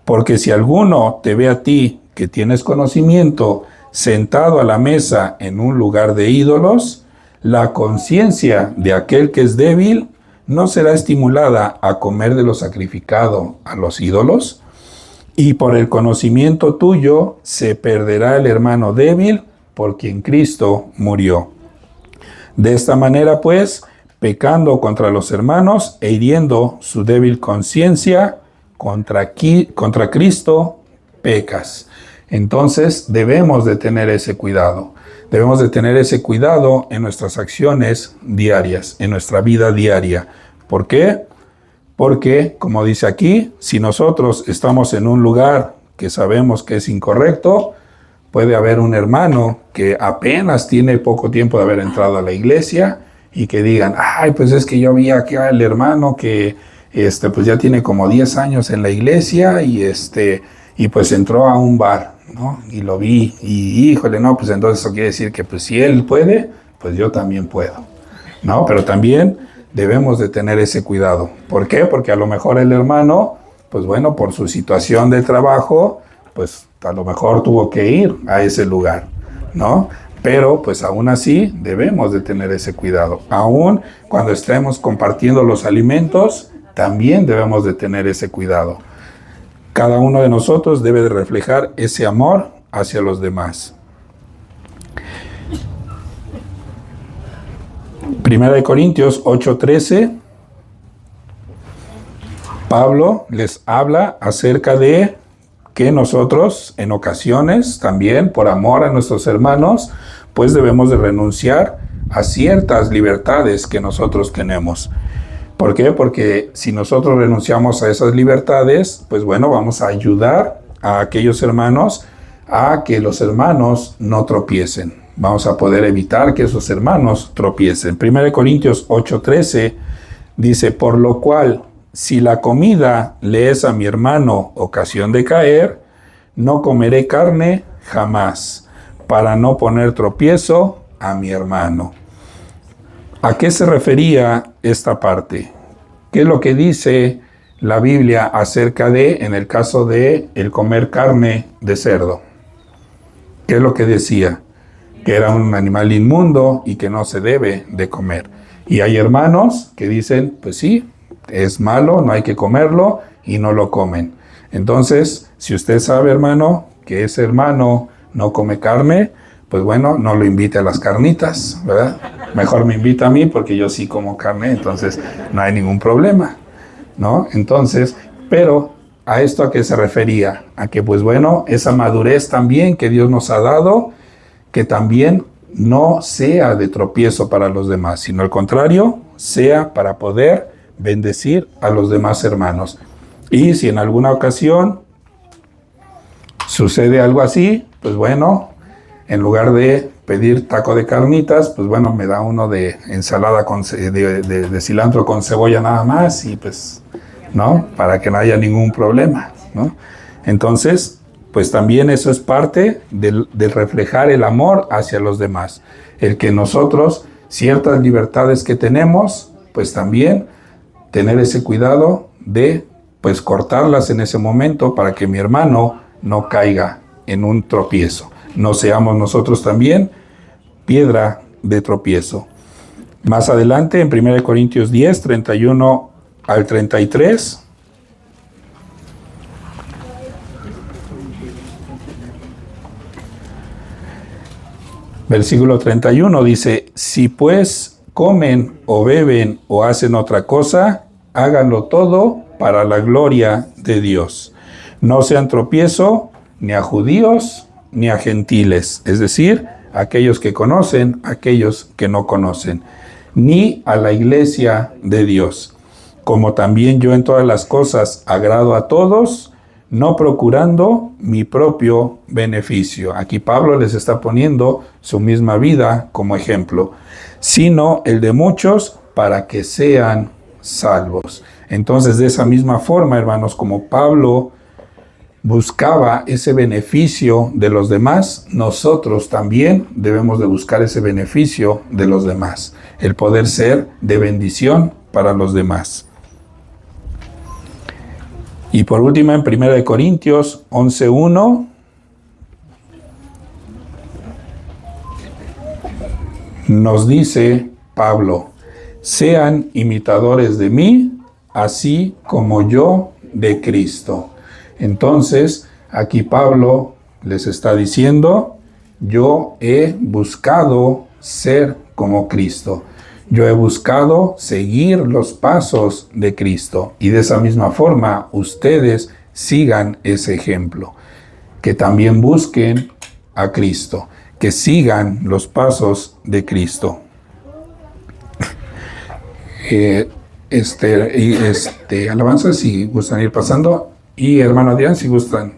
Porque si alguno te ve a ti, que tienes conocimiento, sentado a la mesa en un lugar de ídolos, la conciencia de aquel que es débil no será estimulada a comer de lo sacrificado a los ídolos, y por el conocimiento tuyo se perderá el hermano débil por quien Cristo murió. De esta manera, pues, pecando contra los hermanos e hiriendo su débil conciencia, contra Cristo pecas. Entonces debemos de tener ese cuidado. Debemos de tener ese cuidado en nuestras acciones diarias, en nuestra vida diaria. ¿Por qué? Porque, como dice aquí, si nosotros estamos en un lugar que sabemos que es incorrecto, puede haber un hermano que apenas tiene poco tiempo de haber entrado a la iglesia y que digan, ay, pues es que yo vi aquí al hermano que pues ya tiene como 10 años en la iglesia y pues entró a un bar, ¿no? Y lo vi y híjole, no, pues entonces eso quiere decir que pues si él puede, pues yo también puedo, ¿no? Pero también debemos de tener ese cuidado. ¿Por qué? Porque a lo mejor el hermano, pues bueno, por su situación de trabajo, pues a lo mejor tuvo que ir a ese lugar, ¿no? Pero pues aún así debemos de tener ese cuidado. Aún cuando estemos compartiendo los alimentos, también debemos de tener ese cuidado. Cada uno de nosotros debe de reflejar ese amor hacia los demás. 1 Corintios 8:13, Pablo les habla acerca de que nosotros en ocasiones también por amor a nuestros hermanos, pues debemos de renunciar a ciertas libertades que nosotros tenemos. ¿Por qué? Porque si nosotros renunciamos a esas libertades, pues bueno, vamos a ayudar a aquellos hermanos a que los hermanos no tropiecen. Vamos a poder evitar que esos hermanos tropiecen. 1 Corintios 8:13 dice, por lo cual, si la comida le es a mi hermano ocasión de caer, no comeré carne jamás, para no poner tropiezo a mi hermano. ¿A qué se refería esta parte? ¿Qué es lo que dice la Biblia acerca de, en el caso de el comer carne de cerdo? ¿Qué es lo que decía? Que era un animal inmundo y que no se debe de comer. Y hay hermanos que dicen, pues sí, es malo, no hay que comerlo, y no lo comen. Entonces, si usted sabe, hermano, que ese hermano no come carne, pues bueno, no lo invite a las carnitas, ¿verdad? Mejor me invita a mí porque yo sí como carne, entonces no hay ningún problema, ¿no? Entonces, pero ¿a esto a qué se refería? A que, pues bueno, esa madurez también que Dios nos ha dado, que también no sea de tropiezo para los demás, sino al contrario, sea para poder bendecir a los demás hermanos. Y si en alguna ocasión sucede algo así, pues bueno, en lugar de pedir taco de carnitas, pues bueno, me da uno de ensalada de cilantro con cebolla nada más y pues, ¿no? Para que no haya ningún problema, ¿no? Entonces, pues también eso es parte del reflejar el amor hacia los demás. El que nosotros, ciertas libertades que tenemos, pues también tener ese cuidado de, pues, cortarlas en ese momento para que mi hermano no caiga en un tropiezo. No seamos nosotros también piedra de tropiezo. Más adelante, en 1 Corintios 10, 31 al 33, versículo 31 dice, si pues comen o beben o hacen otra cosa, háganlo todo para la gloria de Dios. No sean tropiezo ni a judíos ni a gentiles, es decir, aquellos que conocen, aquellos que no conocen, ni a la iglesia de Dios. Como también yo en todas las cosas agrado a todos, no procurando mi propio beneficio. Aquí Pablo les está poniendo su misma vida como ejemplo, sino el de muchos para que sean salvos. Entonces, de esa misma forma, hermanos, como Pablo buscaba ese beneficio de los demás, nosotros también debemos de buscar ese beneficio de los demás, el poder ser de bendición para los demás. Y por último, en 1 Corintios 11:1, nos dice Pablo, sean imitadores de mí, así como yo de Cristo. Entonces, aquí Pablo les está diciendo, yo he buscado ser como Cristo. Yo he buscado seguir los pasos de Cristo. Y de esa misma forma, ustedes sigan ese ejemplo. Que también busquen a Cristo. Que sigan los pasos de Cristo. Alabanza, si gustan ir pasando. Y hermano Adrián, si gustan.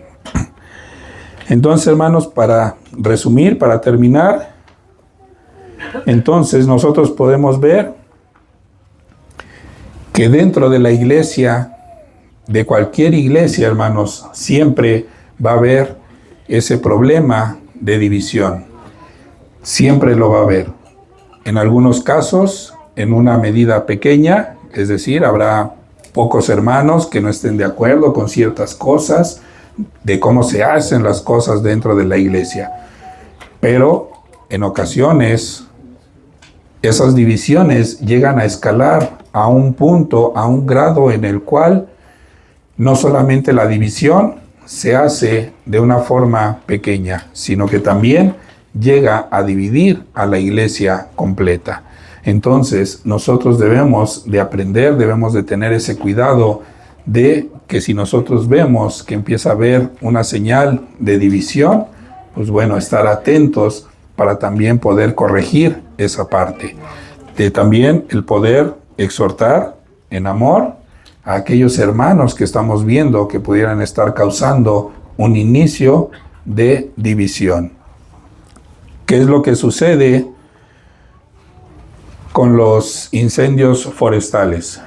Entonces, hermanos, para resumir, para terminar, entonces nosotros podemos ver que dentro de la iglesia, de cualquier iglesia, hermanos, siempre va a haber ese problema de división. Siempre lo va a haber. En algunos casos, en una medida pequeña, es decir, habrá pocos hermanos que no estén de acuerdo con ciertas cosas, de cómo se hacen las cosas dentro de la iglesia. Pero en ocasiones, esas divisiones llegan a escalar a un punto, a un grado en el cual no solamente la división se hace de una forma pequeña, sino que también llega a dividir a la iglesia completa. Entonces, nosotros debemos de aprender, debemos de tener ese cuidado de que si nosotros vemos que empieza a haber una señal de división, pues bueno, estar atentos para también poder corregir esa parte. De también el poder exhortar en amor a aquellos hermanos que estamos viendo que pudieran estar causando un inicio de división. ¿Qué es lo que sucede con los incendios forestales?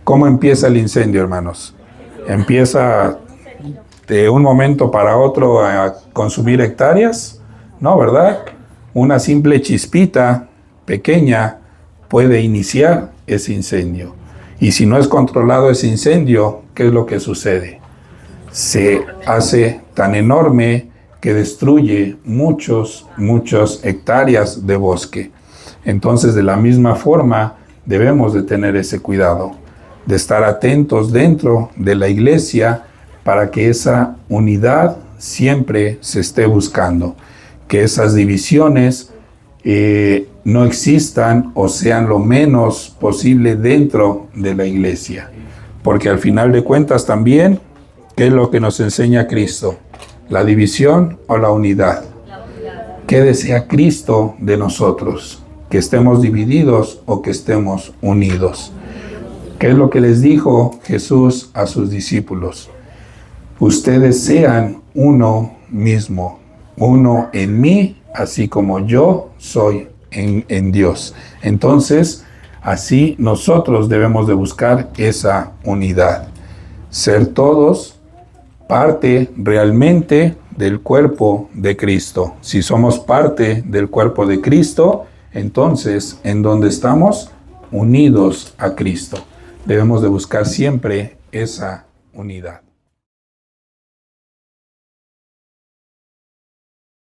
¿Cómo empieza el incendio, hermanos? ¿Empieza de un momento para otro a consumir hectáreas? No, ¿verdad? Una simple chispita pequeña puede iniciar ese incendio. Y si no es controlado ese incendio, ¿qué es lo que sucede? Se hace tan enorme que destruye muchas hectáreas de bosque. Entonces, de la misma forma, debemos de tener ese cuidado, de estar atentos dentro de la iglesia para que esa unidad siempre se esté buscando. que esas divisiones no existan o sean lo menos posible dentro de la iglesia. Porque al final de cuentas también, ¿qué es lo que nos enseña Cristo? ¿La división o la unidad? ¿Qué desea Cristo de nosotros? ¿Que estemos divididos o que estemos unidos? ¿Qué es lo que les dijo Jesús a sus discípulos? Ustedes sean uno mismo, uno en mí, así como yo soy en Dios. Entonces, así nosotros debemos de buscar esa unidad. Ser todos parte realmente del cuerpo de Cristo. Si somos parte del cuerpo de Cristo, entonces, ¿en dónde estamos? Unidos a Cristo. Debemos de buscar siempre esa unidad.